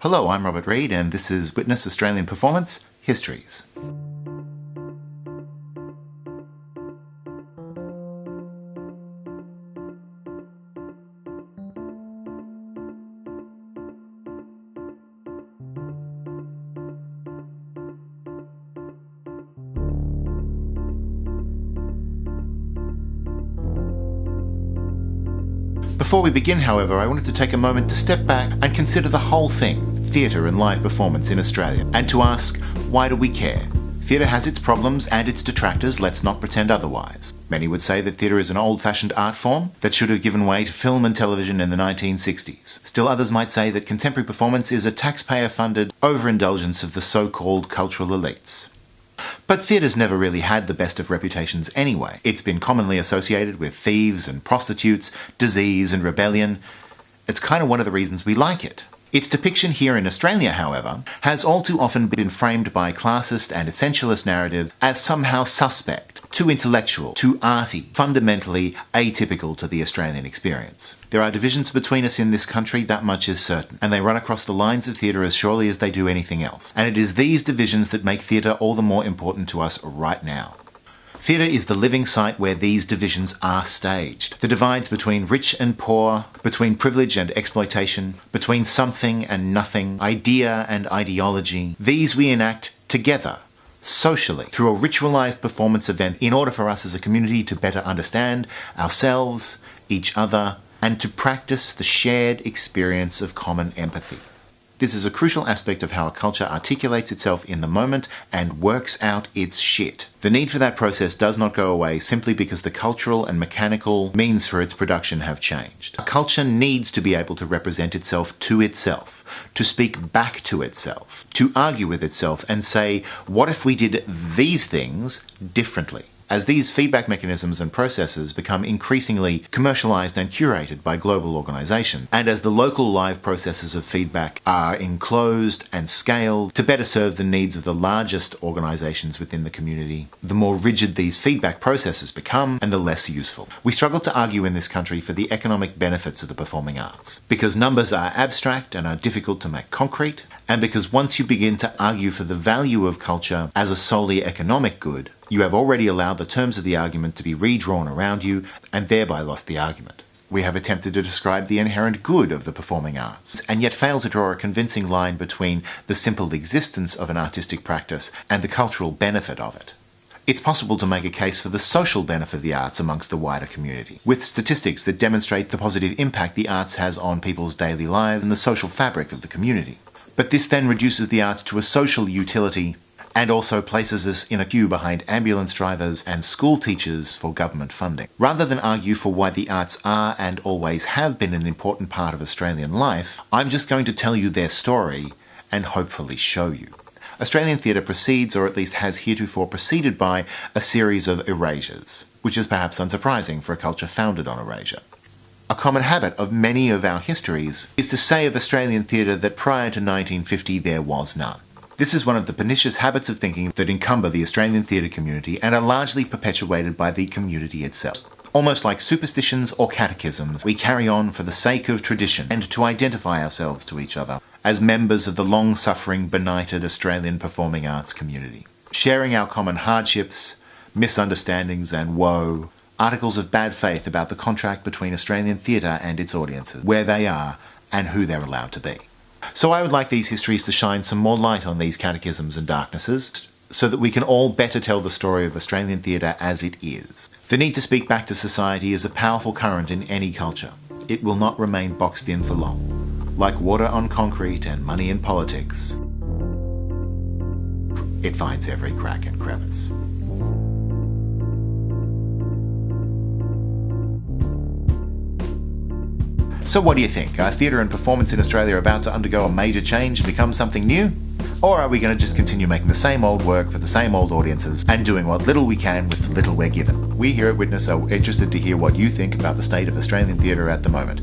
Hello, I'm Robert Reid, and this is Witness Australian Performance Histories. Before we begin, however, I wanted to take a moment to step back and consider the whole thing, theatre and live performance in Australia, and to ask, why do we care? Theatre has its problems and its detractors, let's not pretend otherwise. Many would say that theatre is an old-fashioned art form that should have given way to film and television in the 1960s. Still others might say that contemporary performance is a taxpayer-funded overindulgence of the so-called cultural elites. But theatre's never really had the best of reputations anyway. It's been commonly associated with thieves and prostitutes, disease and rebellion. It's kind of one of the reasons we like it. Its depiction here in Australia, however, has all too often been framed by classist and essentialist narratives as somehow suspect, too intellectual, too arty, fundamentally atypical to the Australian experience. There are divisions between us in this country, that much is certain, and they run across the lines of theatre as surely as they do anything else. And it is these divisions that make theatre all the more important to us right now. Theatre is the living site where these divisions are staged. The divides between rich and poor, between privilege and exploitation, between something and nothing, idea and ideology, these we enact together, socially, through a ritualised performance event in order for us as a community to better understand ourselves, each other, and to practice the shared experience of common empathy. This is a crucial aspect of how a culture articulates itself in the moment and works out its shit. The need for that process does not go away simply because the cultural and mechanical means for its production have changed. A culture needs to be able to represent itself, to speak back to itself, to argue with itself and say, what if we did these things differently? As these feedback mechanisms and processes become increasingly commercialized and curated by global organizations, and as the local live processes of feedback are enclosed and scaled to better serve the needs of the largest organizations within the community, the more rigid these feedback processes become and the less useful. We struggle to argue in this country for the economic benefits of the performing arts, because numbers are abstract and are difficult to make concrete, and because once you begin to argue for the value of culture as a solely economic good, you have already allowed the terms of the argument to be redrawn around you and thereby lost the argument. We have attempted to describe the inherent good of the performing arts and yet fail to draw a convincing line between the simple existence of an artistic practice and the cultural benefit of it. It's possible to make a case for the social benefit of the arts amongst the wider community, with statistics that demonstrate the positive impact the arts has on people's daily lives and the social fabric of the community. But this then reduces the arts to a social utility and also places us in a queue behind ambulance drivers and school teachers for government funding. Rather than argue for why the arts are and always have been an important part of Australian life, I'm just going to tell you their story and hopefully show you. Australian theatre proceeds, or at least has heretofore proceeded by, a series of erasures, which is perhaps unsurprising for a culture founded on erasure. A common habit of many of our histories is to say of Australian theatre that prior to 1950 there was none. This is one of the pernicious habits of thinking that encumber the Australian theatre community and are largely perpetuated by the community itself. Almost like superstitions or catechisms, we carry on for the sake of tradition and to identify ourselves to each other as members of the long-suffering, benighted Australian performing arts community, sharing our common hardships, misunderstandings and woe, articles of bad faith about the contract between Australian theatre and its audiences, where they are and who they're allowed to be. So I would like these histories to shine some more light on these catechisms and darknesses, so that we can all better tell the story of Australian theatre as it is. The need to speak back to society is a powerful current in any culture. It will not remain boxed in for long. Like water on concrete and money in politics, it finds every crack and crevice. So what do you think? Are theatre and performance in Australia about to undergo a major change and become something new? Or are we going to just continue making the same old work for the same old audiences and doing what little we can with the little we're given? We here at Witness are interested to hear what you think about the state of Australian theatre at the moment.